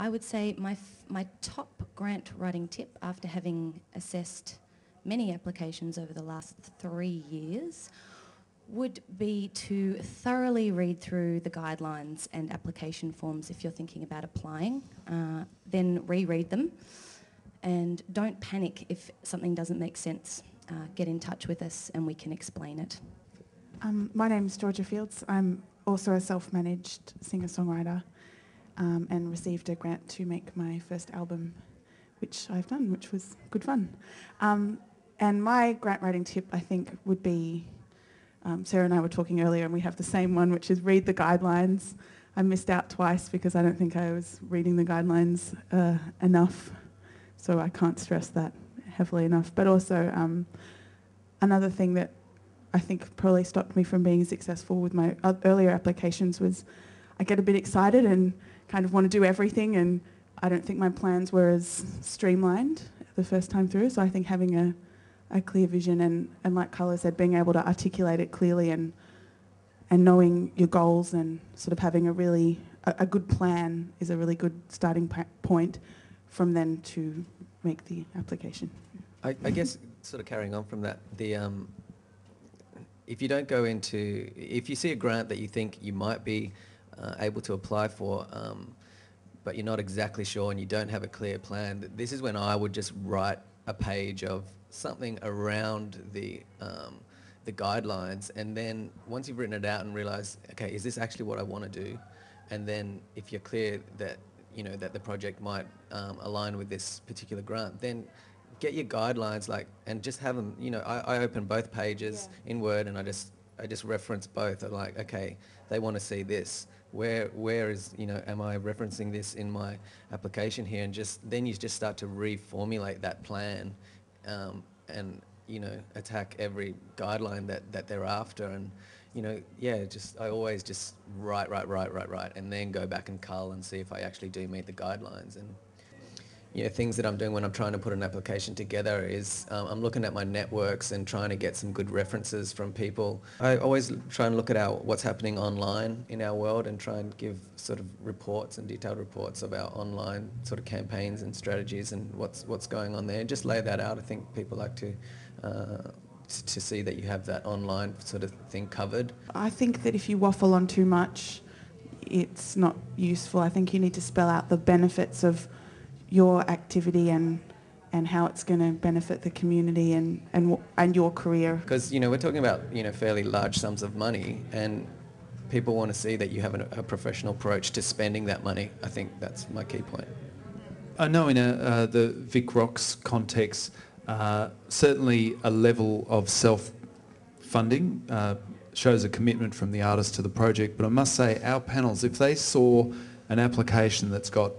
I would say my top grant writing tip, after having assessed many applications over the last 3 years, would be to thoroughly read through the guidelines and application forms if you're thinking about applying, then reread them, and don't panic if something doesn't make sense. Get in touch with us and we can explain it. My name's Georgia Fields. I'm also a self-managed singer-songwriter and received a grant to make my first album, which I've done, which was good fun. And my grant writing tip, I think, would be, Sarah and I were talking earlier and we have the same one, which is read the guidelines. I missed out twice because I don't think I was reading the guidelines enough, so I can't stress that heavily enough. But also another thing that I think probably stopped me from being successful with my earlier applications was I get a bit excited and kind of want to do everything, and I don't think my plans were as streamlined the first time through. So I think having a clear vision and like Carla said, being able to articulate it clearly and knowing your goals and sort of having a good plan is a really good starting point from then to make the application. I guess sort of carrying on from that, if you see a grant that you think you might be able to apply for, but you're not exactly sure and you don't have a clear plan, this is when I would just write a page of something around the guidelines, and then once you've written it out and realise, okay, is this actually what I want to do? And then if you're clear that that the project might align with this particular grant, then get your guidelines and just have them. I open both pages in Word and I just reference both. I'm like, okay, they want to see this. Where is am I referencing this in my application here? And then you just start to reformulate that plan, and attack every guideline that they're after. And I always just write, and then go back and cull and see if I actually do meet the guidelines. And things that I'm doing when I'm trying to put an application together is I'm looking at my networks and trying to get some good references from people. I always try and look at what's happening online in our world and try and give sort of reports and detailed reports of our online sort of campaigns and strategies and what's going on there. Just lay that out. I think people like to see that you have that online sort of thing covered. I think that if you waffle on too much, it's not useful. I think you need to spell out the benefits of your activity and how it's going to benefit the community and your career. Because we're talking about fairly large sums of money, and people want to see that you have a professional approach to spending that money. I think that's my key point. I know in the Vic Rocks context, certainly a level of self-funding shows a commitment from the artist to the project, but I must say our panels, if they saw an application that's got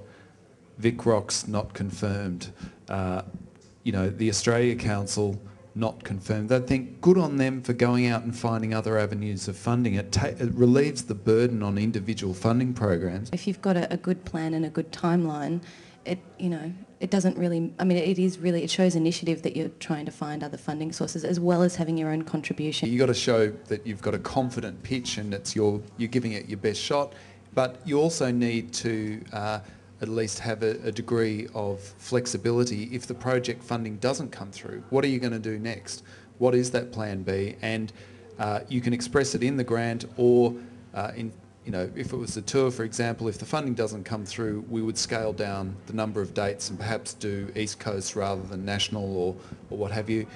Vic Rocks not confirmed, the Australia Council not confirmed, they'd think good on them for going out and finding other avenues of funding. It relieves the burden on individual funding programs. If you've got a good plan and a good timeline, it doesn't really, it shows initiative that you're trying to find other funding sources as well as having your own contribution. You've got to show that you've got a confident pitch and you're giving it your best shot, but you also need to at least have a degree of flexibility. If the project funding doesn't come through, what are you going to do next? What is that plan B? And you can express it in the grant, or if it was a tour, for example, if the funding doesn't come through, we would scale down the number of dates and perhaps do East Coast rather than national or what have you.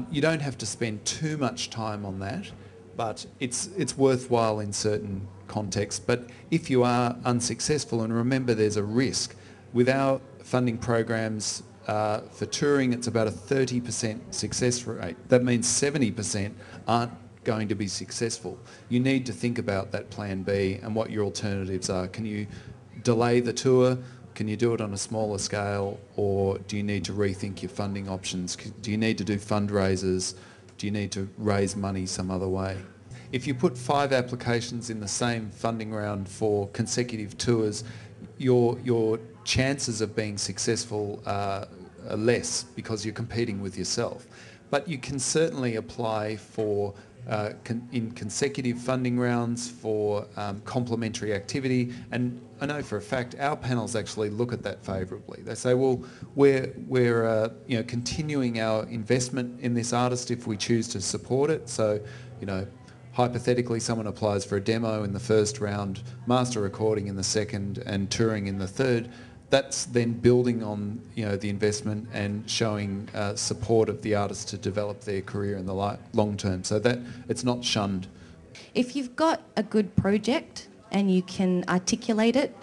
You don't have to spend too much time on that, but it's worthwhile in certain contexts. But if you are unsuccessful, and remember there's a risk, with our funding programs for touring, it's about a 30% success rate. That means 70% aren't going to be successful. You need to think about that plan B and what your alternatives are. Can you delay the tour? Can you do it on a smaller scale? Or do you need to rethink your funding options? Do you need to do fundraisers? Do you need to raise money some other way? If you put 5 applications in the same funding round for consecutive tours, your chances of being successful are less because you're competing with yourself. But you can certainly apply for in consecutive funding rounds for complementary activity. And I know for a fact our panels actually look at that favourably. They say, well, we're continuing our investment in this artist if we choose to support it. So, hypothetically, someone applies for a demo in the first round, master recording in the second, and touring in the third. That's then building on the investment and showing support of the artist to develop their career in the long term, so that it's not shunned. If you've got a good project and you can articulate it,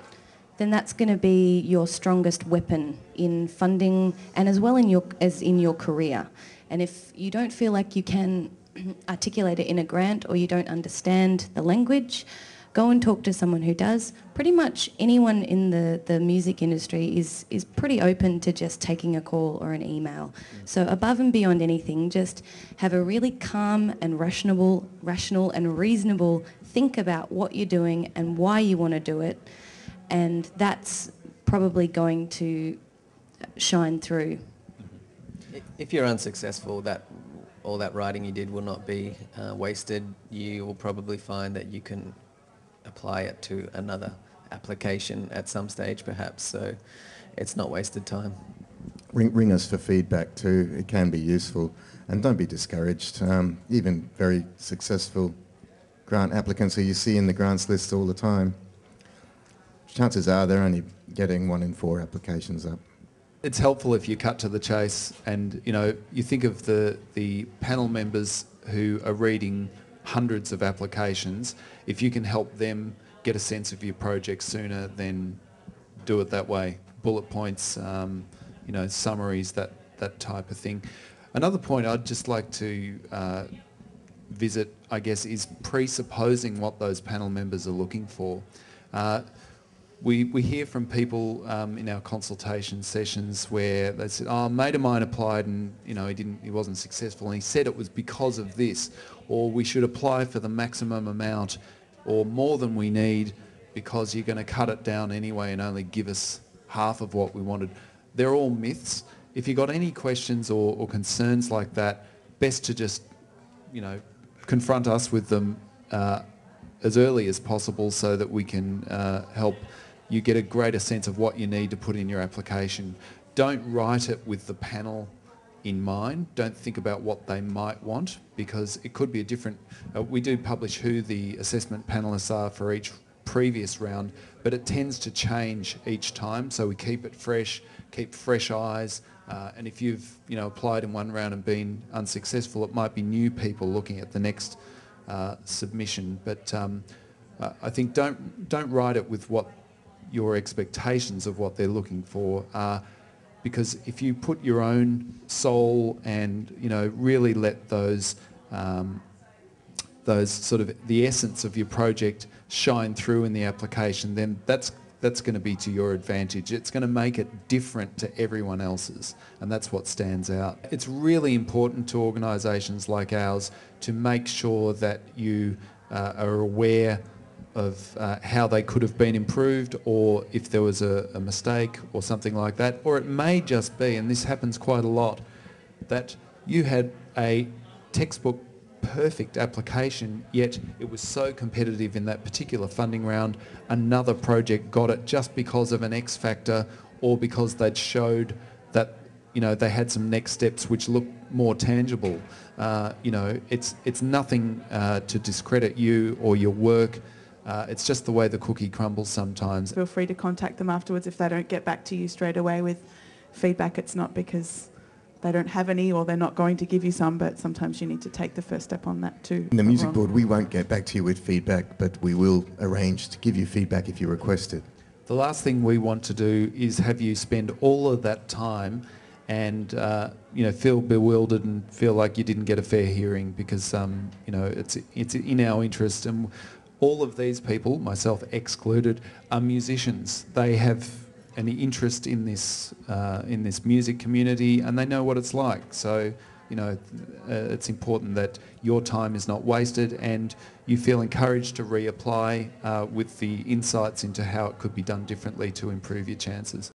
then that's going to be your strongest weapon in funding and as well in your career. And if you don't feel like you can articulate it in a grant or you don't understand the language, go and talk to someone who does. Pretty much anyone in the music industry is pretty open to just taking a call or an email. So above and beyond anything, just have a really calm and rational and reasonable think about what you're doing and why you want to do it. And that's probably going to shine through. If you're unsuccessful, all that writing you did will not be wasted. You will probably find that you can apply it to another application at some stage perhaps, so it's not wasted time. Ring us for feedback too, it can be useful, and don't be discouraged. Even very successful grant applicants who you see in the grants list all the time, chances are they're only getting 1 in 4 applications up. It's helpful if you cut to the chase and you think of the panel members who are reading hundreds of applications. If you can help them get a sense of your project sooner, then do it that way. Bullet points, summaries, that type of thing. Another point I'd just like to visit, I guess, is presupposing what those panel members are looking for. We hear from people in our consultation sessions where they said, "Oh, a mate of mine applied and he wasn't successful, and he said it was because of this," or "We should apply for the maximum amount or more than we need because you're going to cut it down anyway and only give us half of what we wanted." They're all myths. If you've got any questions or concerns like that, best to just confront us with them as early as possible so that we can help you get a greater sense of what you need to put in your application. Don't write it with the panel in mind. Don't think about what they might want, because it could be a different... we do publish who the assessment panellists are for each previous round, but it tends to change each time, so we keep it fresh, keep fresh eyes, and if you've applied in one round and been unsuccessful, it might be new people looking at the next submission. But I think don't write it with what your expectations of what they're looking for are, because if you put your own soul and really let those sort of the essence of your project shine through in the application, then that's going to be to your advantage. It's going to make it different to everyone else's, and that's what stands out. It's really important to organisations like ours to make sure that you are aware of how they could have been improved, or if there was a mistake or something like that. Or it may just be, and this happens quite a lot, that you had a textbook perfect application, yet it was so competitive in that particular funding round, another project got it just because of an X factor, or because they'd showed that they had some next steps which looked more tangible. It's nothing to discredit you or your work. It's just the way the cookie crumbles sometimes. Feel free to contact them afterwards if they don't get back to you straight away with feedback. It's not because they don't have any or they're not going to give you some, but sometimes you need to take the first step on that too. In the music board, we won't get back to you with feedback, but we will arrange to give you feedback if you request it. The last thing we want to do is have you spend all of that time and feel bewildered and feel like you didn't get a fair hearing, because it's in our interest. And all of these people, myself excluded, are musicians. They have an interest in this music community, and they know what it's like. So, it's important that your time is not wasted and you feel encouraged to reapply with the insights into how it could be done differently to improve your chances.